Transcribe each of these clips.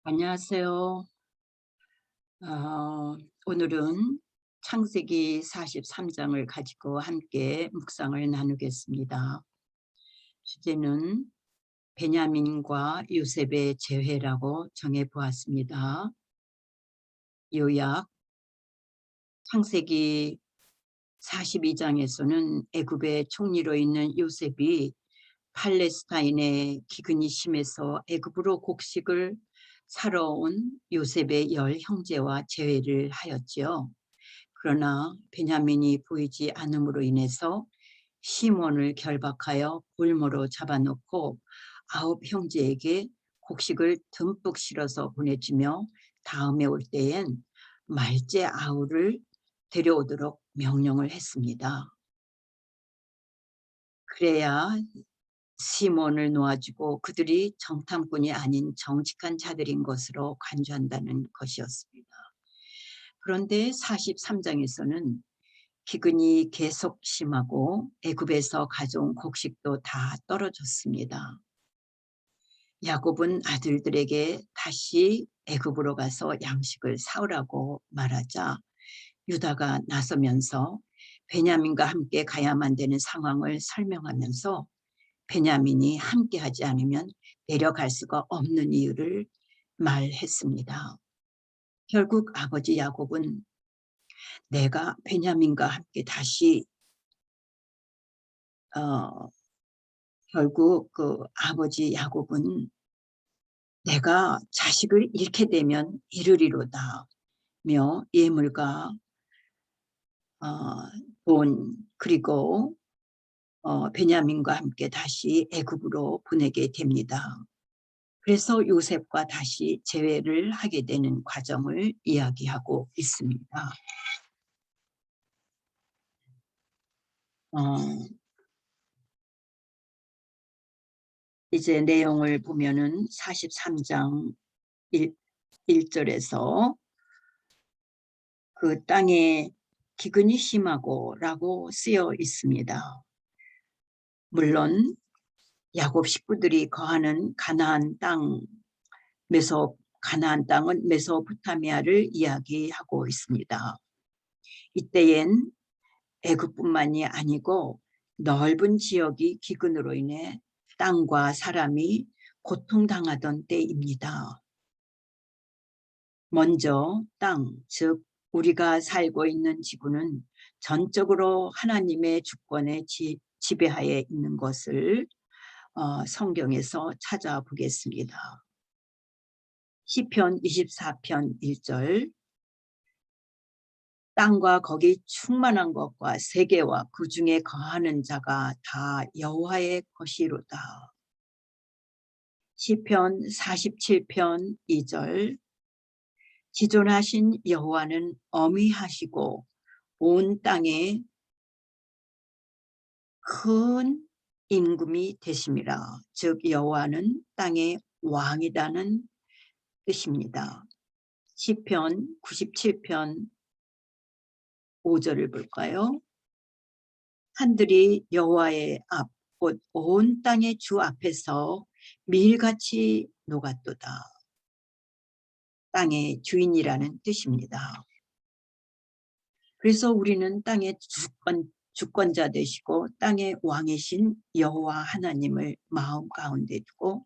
안녕하세요. 어, 오늘은 창세기 43장을 가지고 함께 묵상을 나누겠습니다. 주제는 베냐민과 요셉의 재회라고 정해보았습니다. 요약, 창세기 42장에서는 애굽의 총리로 있는 요셉이 팔레스타인의 기근이 심해서 애굽으로 곡식을 사러 온 요셉의 10형제와 재회를 하였지요. 그러나 베냐민이 보이지 않음으로 인해서 시몬을 결박하여 볼모로 잡아놓고 9형제에게 곡식을 듬뿍 실어서 보내주며 다음에 올 때엔 말제 아우를 데려오도록 명령을 했습니다. 그래야 시몬을 놓아주고 그들이 정탐꾼이 아닌 정직한 자들인 것으로 간주한다는 것이었습니다. 그런데 43장에서는 기근이 계속 심하고 애굽에서 가져온 곡식도 다 떨어졌습니다. 야곱은 아들들에게 다시 애굽으로 가서 양식을 사오라고 말하자 유다가 나서면서 베냐민과 함께 가야만 되는 상황을 설명하면서 베냐민이 함께하지 않으면 내려갈 수가 없는 이유를 말했습니다. 결국 아버지 야곱은 내가 베냐민과 함께 다시 결국 그 아버지 야곱은 내가 자식을 잃게 되면 이르리로다며 예물과 돈 그리고 베냐민과 함께 다시 애굽으로 보내게 됩니다. 그래서 요셉과 다시 재회를 하게 되는 과정을 이야기하고 있습니다. 이제 내용을 보면은 43장 1절에서 그 땅에 기근이 심하고 라고 쓰여 있습니다. 물론 야곱 식구들이 거하는 가나안 땅은 메소포타미아를 이야기하고 있습니다. 이때엔 애굽뿐만이 아니고 넓은 지역이 기근으로 인해 땅과 사람이 고통당하던 때입니다. 먼저 땅, 즉 우리가 살고 있는 지구는 전적으로 하나님의 주권의 지배하에 있는 것을 성경에서 찾아보겠습니다. 시편 24편 1절 땅과 거기 충만한 것과 세계와 그 중에 거하는 자가 다 여호와의 것이로다. 시편 47편 2절 지존하신 여호와는 어미하시고 온 땅에 큰 임금이 되심이라. 즉 여호와는 땅의 왕이라는 뜻입니다. 시편 97편 5절을 볼까요? 하늘이 여호와의 앞, 곧 온 땅의 주 앞에서 밀같이 녹았도다. 땅의 주인이라는 뜻입니다. 그래서 우리는 땅의 주권자 되시고 땅의 왕이신 여호와 하나님을 마음 가운데 두고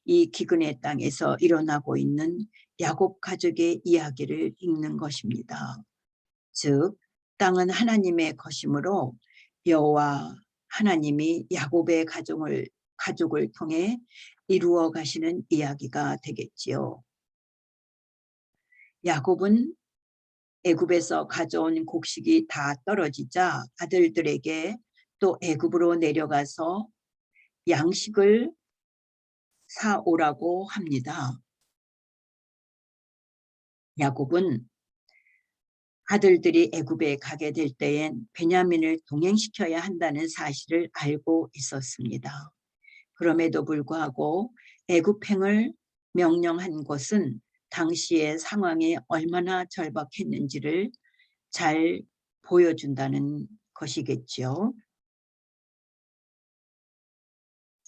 이 기근의 땅에서 일어나고 있는 야곱 가족의 이야기를 읽는 것입니다. 즉 땅은 하나님의 것이므로 여호와 하나님이 야곱의 가족을 통해 이루어 가시는 이야기가 되겠지요. 야곱은 애굽에서 가져온 곡식이 다 떨어지자 아들들에게 또 애굽으로 내려가서 양식을 사오라고 합니다. 야곱은 아들들이 애굽에 가게 될 때엔 베냐민을 동행시켜야 한다는 사실을 알고 있었습니다. 그럼에도 불구하고 애굽행을 명령한 것은 당시의 상황이 얼마나 절박했는지를 잘 보여준다는 것이겠죠.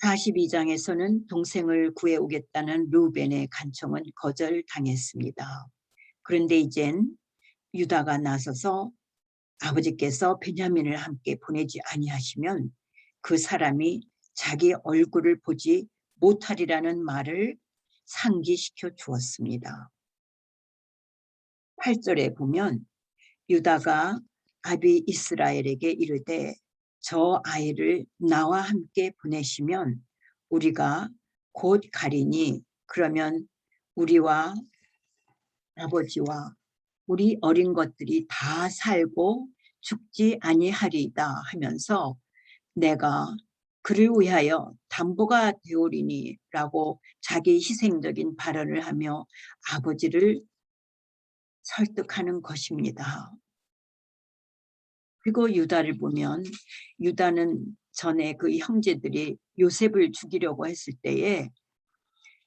42장에서는 동생을 구해오겠다는 루벤의 간청은 거절당했습니다. 그런데 이젠 유다가 나서서 아버지께서 베냐민을 함께 보내지 아니하시면 그 사람이 자기 얼굴을 보지 못하리라는 말을 상기시켜 주었습니다. 8절에 보면 유다가 아비 이스라엘에게 이르되 저 아이를 나와 함께 보내시면 우리가 곧 가리니 그러면 우리와 아버지와 우리 어린 것들이 다 살고 죽지 아니하리이다 하면서 내가 그를 위하여 담보가 되오리니 라고 자기 희생적인 발언을 하며 아버지를 설득하는 것입니다. 그리고 유다를 보면 유다는 전에 그 형제들이 요셉을 죽이려고 했을 때에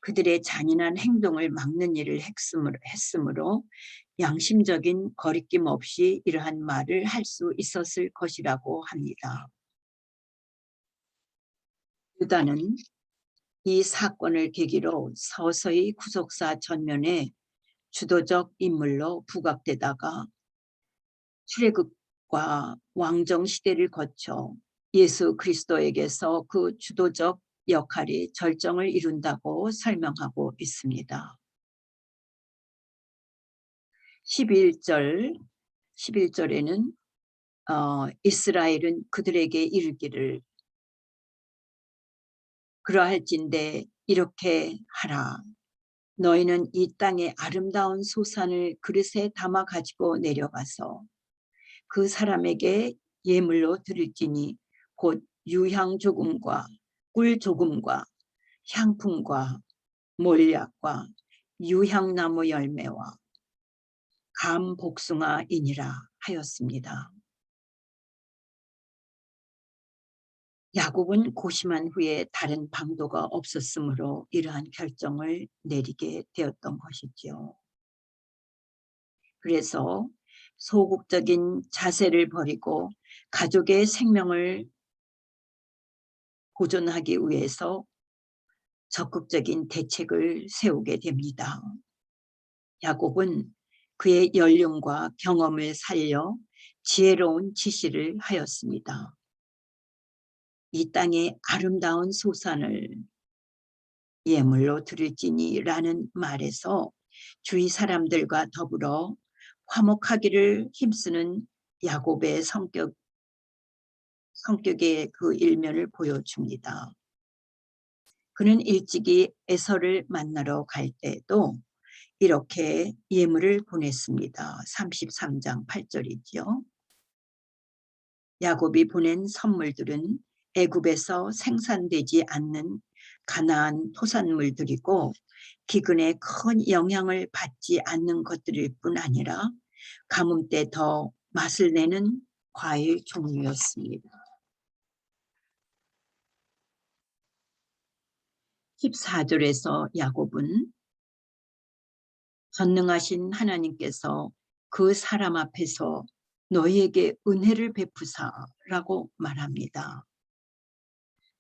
그들의 잔인한 행동을 막는 일을 했으므로 양심적인 거리낌 없이 이러한 말을 할 수 있었을 것이라고 합니다. 유다는 이 사건을 계기로 서서히 구속사 전면에 주도적 인물로 부각되다가 출애굽과 왕정 시대를 거쳐 예수 그리스도에게서 그 주도적 역할이 절정을 이룬다고 설명하고 있습니다. 11절에는 이스라엘은 그들에게 이르기를 그러할진대 이렇게 하라. 너희는 이 땅의 아름다운 소산을 그릇에 담아 가지고 내려가서 그 사람에게 예물로 드릴지니 곧 유향 조금과 꿀 조금과 향품과 몰약과 유향나무 열매와 감 복숭아이니라 하였습니다. 야곱은 고심한 후에 다른 방도가 없었으므로 이러한 결정을 내리게 되었던 것이지요. 그래서 소극적인 자세를 버리고 가족의 생명을 보존하기 위해서 적극적인 대책을 세우게 됩니다. 야곱은 그의 연륜과 경험을 살려 지혜로운 지시를 하였습니다. 이 땅의 아름다운 소산을 예물로 드릴지니 라는 말에서 주위 사람들과 더불어 화목하기를 힘쓰는 야곱의 성격의 그 일면을 보여줍니다. 그는 일찍이 에서를 만나러 갈 때도 이렇게 예물을 보냈습니다. 33장 8절이지요. 야곱이 보낸 선물들은 애굽에서 생산되지 않는 가나안 토산물들이고 기근에 큰 영향을 받지 않는 것들일 뿐 아니라 가뭄 때 더 맛을 내는 과일 종류였습니다. 14절에서 야곱은 전능하신 하나님께서 그 사람 앞에서 너희에게 은혜를 베푸사라고 말합니다.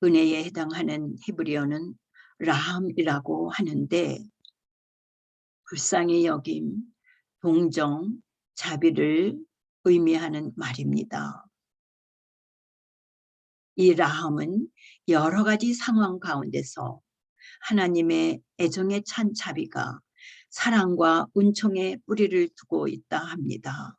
은혜에 해당하는 히브리어는 라함이라고 하는데 불쌍히 여김, 동정, 자비를 의미하는 말입니다. 이 라함은 여러 가지 상황 가운데서 하나님의 애정에 찬 자비가 사랑과 은총에 뿌리를 두고 있다 합니다.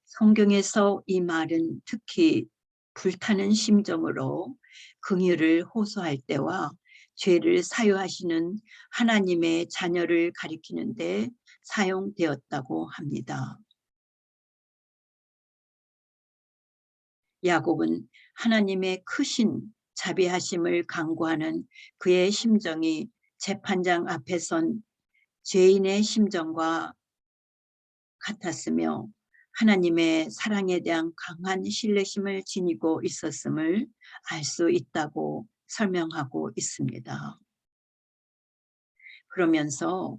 성경에서 이 말은 특히 불타는 심정으로 긍휼을 호소할 때와 죄를 사유하시는 하나님의 자녀를 가리키는 데 사용되었다고 합니다. 야곱은 하나님의 크신 자비하심을 강구하는 그의 심정이 재판장 앞에 선 죄인의 심정과 같았으며 하나님의 사랑에 대한 강한 신뢰심을 지니고 있었음을 알 수 있다고 설명하고 있습니다. 그러면서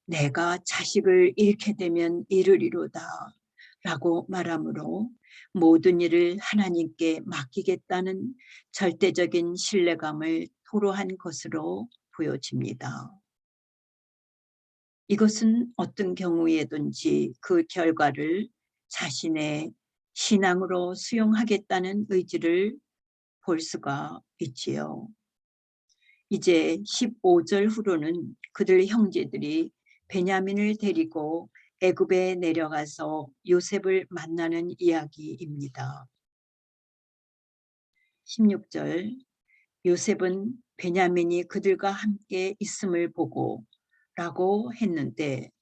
내가 자식을 잃게 되면 이르리로다 라고 말하므로 모든 일을 하나님께 맡기겠다는 절대적인 신뢰감을 토로한 것으로 보여집니다. 이것은 어떤 경우에든지 그 결과를 자신의 신앙으로 수용하겠다는 의지를 볼 수가 있지요. 이제 15절 후로는 그들 형제들이 베냐민을 데리고 애굽에 내려가서 요셉을 만나는 이야기입니다. 16절 요셉은 베냐민이 그들과 함께 있음을 보고 라고 했는데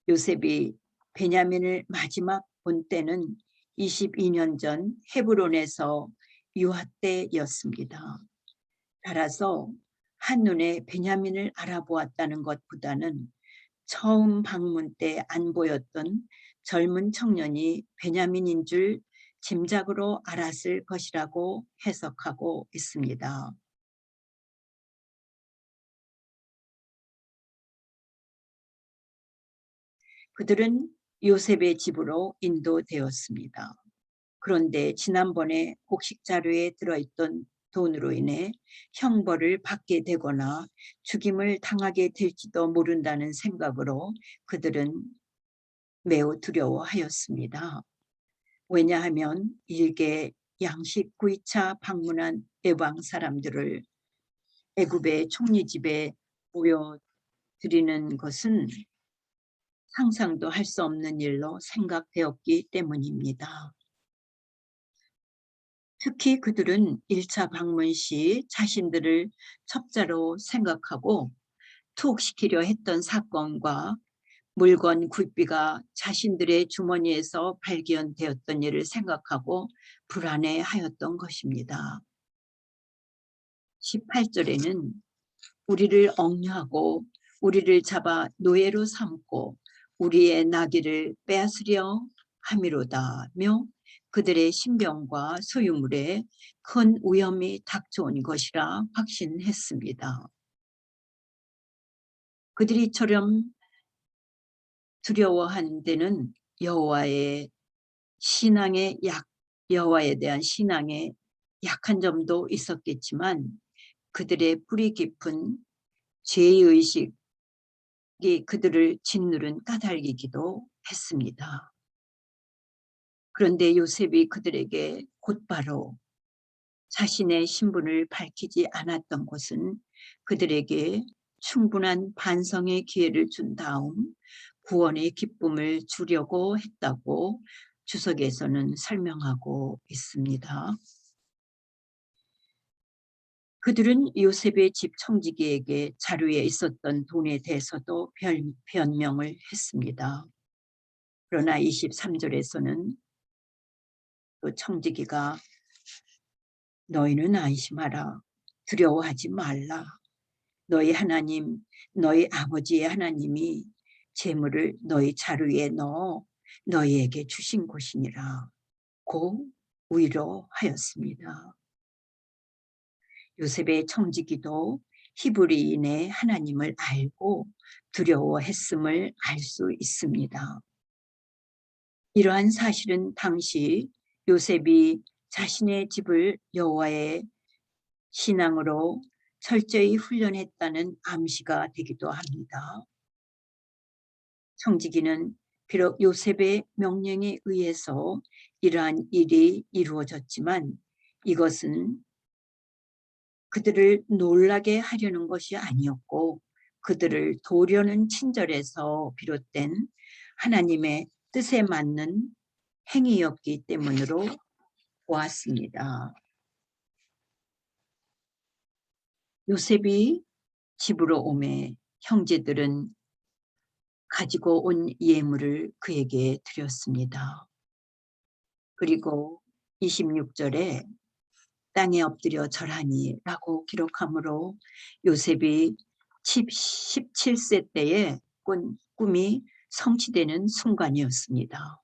요셉이 베냐민을 마지막 본 때는 22년 전 헤브론에서 유아 때였습니다. 따라서 한눈에 베냐민을 알아보았다는 것보다는 처음 방문 때 안 보였던 젊은 청년이 베냐민인 줄 짐작으로 알았을 것이라고 해석하고 있습니다. 그들은 요셉의 집으로 인도되었습니다. 그런데 지난번에 곡식 자료에 들어있던 돈으로 인해 형벌을 받게 되거나 죽임을 당하게 될지도 모른다는 생각으로 그들은 매우 두려워하였습니다. 왜냐하면 일개 양식 구이차 방문한 외방 사람들을 애굽의 총리 집에 모여드리는 것은 상상도 할 수 없는 일로 생각되었기 때문입니다. 특히 그들은 1차 방문 시 자신들을 첩자로 생각하고 투옥시키려 했던 사건과 물건 굴비가 자신들의 주머니에서 발견되었던 일을 생각하고 불안해하였던 것입니다. 18절에는 우리를 억류하고 우리를 잡아 노예로 삼고 우리의 나귀를 빼앗으려 함이로다며 그들의 신병과 소유물에 큰 위험이 닥쳐온 것이라 확신했습니다. 그들이 이처럼 두려워한 데는 여호와에 대한 신앙에 약한 점도 있었겠지만 그들의 뿌리 깊은 죄의식이 그들을 짓누른 까닭이기도 했습니다. 그런데 요셉이 그들에게 곧바로 자신의 신분을 밝히지 않았던 것은 그들에게 충분한 반성의 기회를 준 다음 구원의 기쁨을 주려고 했다고 주석에서는 설명하고 있습니다. 그들은 요셉의 집 청지기에게 자료에 있었던 돈에 대해서도 변명을 했습니다. 그러나 23절에서는 또 청지기가 너희는 안심하라. 두려워하지 말라. 너희 하나님, 너희 아버지의 하나님이 재물을 너희 자루에 넣어 너희에게 주신 곳이니라. 고 위로하였습니다. 요셉의 청지기도 히브리인의 하나님을 알고 두려워했음을 알 수 있습니다. 이러한 사실은 당시 요셉이 자신의 집을 여호와의 신앙으로 철저히 훈련했다는 암시가 되기도 합니다. 청지기는 비록 요셉의 명령에 의해서 이러한 일이 이루어졌지만 이것은 그들을 놀라게 하려는 것이 아니었고 그들을 도려는 친절에서 비롯된 하나님의 뜻에 맞는 행위였기 때문으로 보았습니다. 요셉이 집으로 오매 형제들은 가지고 온 예물을 그에게 드렸습니다. 그리고 26절에 땅에 엎드려 절하니 라고 기록하므로 요셉이 17세 때에 꾼 꿈이 성취되는 순간이었습니다.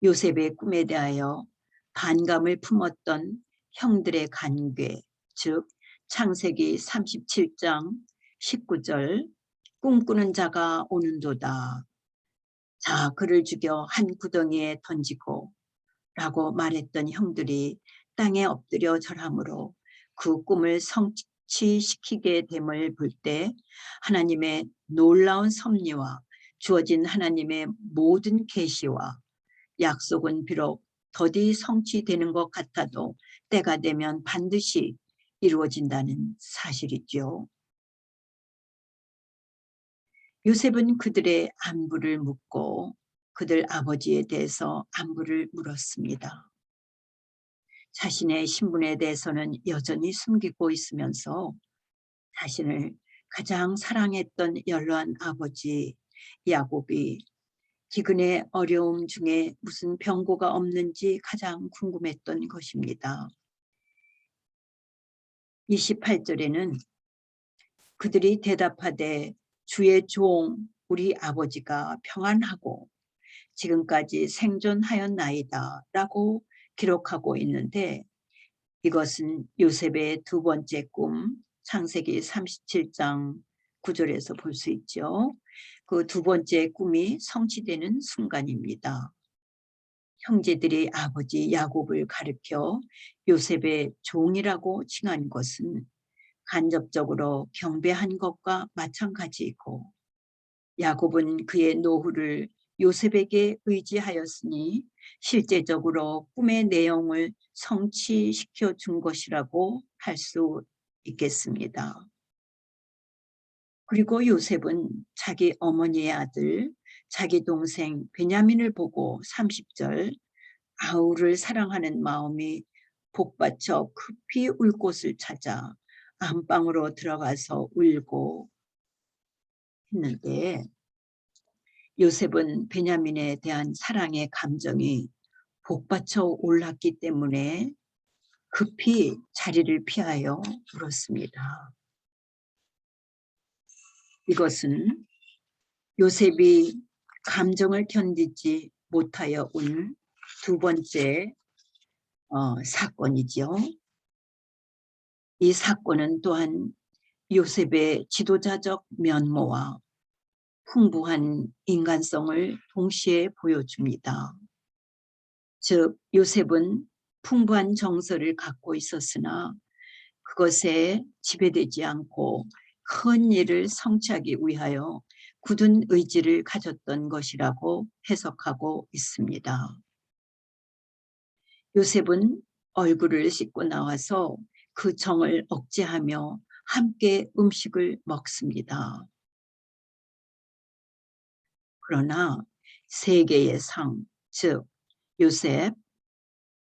요셉의 꿈에 대하여 반감을 품었던 형들의 간괴, 즉 창세기 37장 19절 꿈꾸는 자가 오는도다. 자, 그를 죽여 한 구덩이에 던지고 라고 말했던 형들이 땅에 엎드려 절함으로 그 꿈을 성취시키게 됨을 볼 때 하나님의 놀라운 섭리와 주어진 하나님의 모든 계시와 약속은 비록 더디 성취되는 것 같아도 때가 되면 반드시 이루어진다는 사실이죠. 요셉은 그들의 안부를 묻고 그들 아버지에 대해서 안부를 물었습니다. 자신의 신분에 대해서는 여전히 숨기고 있으면서 자신을 가장 사랑했던 연로한 아버지 야곱이 기근의 어려움 중에 무슨 병고가 없는지 가장 궁금했던 것입니다. 28절에는 그들이 대답하되 주의 종 우리 아버지가 평안하고 지금까지 생존하였나이다 라고 기록하고 있는데, 이것은 요셉의 두 번째 꿈, 창세기 37장 9절에서 볼 수 있죠. 그 두 번째 꿈이 성취되는 순간입니다. 형제들이 아버지 야곱을 가리켜 요셉의 종이라고 칭한 것은 간접적으로 경배한 것과 마찬가지이고, 야곱은 그의 노후를 요셉에게 의지하였으니 실제적으로 꿈의 내용을 성취시켜 준 것이라고 할 수 있겠습니다. 그리고 요셉은 자기 어머니의 아들, 자기 동생 베냐민을 보고 30절 아우를 사랑하는 마음이 복받쳐 급히 울 곳을 찾아 안방으로 들어가서 울고 했는데, 요셉은 베냐민에 대한 사랑의 감정이 복받쳐 올랐기 때문에 급히 자리를 피하여 울었습니다. 이것은 요셉이 감정을 견디지 못하여 운 두 번째 사건이죠. 이 사건은 또한 요셉의 지도자적 면모와 풍부한 인간성을 동시에 보여줍니다. 즉, 요셉은 풍부한 정서를 갖고 있었으나 그것에 지배되지 않고 큰 일을 성취하기 위하여 굳은 의지를 가졌던 것이라고 해석하고 있습니다. 요셉은 얼굴을 씻고 나와서 그 정을 억제하며 함께 음식을 먹습니다. 그러나 세 개의 상, 즉 요셉,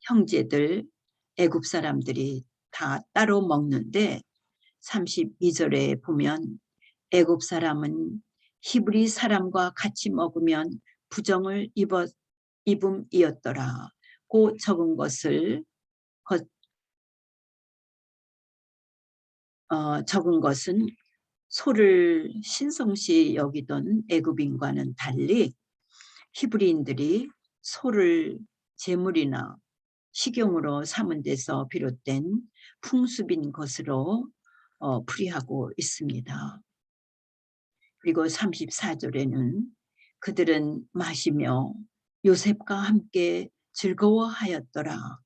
형제들, 애굽 사람들이 다 따로 먹는데 32절에 보면 애굽 사람은 히브리 사람과 같이 먹으면 부정을 입음이었더라고 적은 것을 적은 것은 소를 신성시 여기던 애굽인과는 달리 히브리인들이 소를 제물이나 식용으로 삼은 데서 비롯된 풍습인 것으로 풀이하고 있습니다. 그리고 34절에는 그들은 마시며 요셉과 함께 즐거워하였더라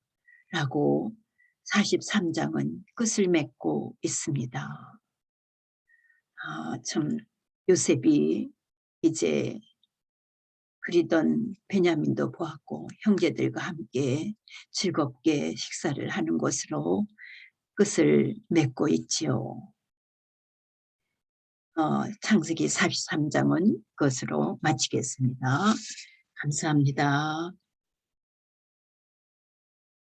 라고 43장은 끝을 맺고 있습니다. 참 요셉이 이제 그리던 베냐민도 보았고 형제들과 함께 즐겁게 식사를 하는 것으로 끝을 맺고 있지요. 창세기 43장은 그것으로 마치겠습니다. 감사합니다.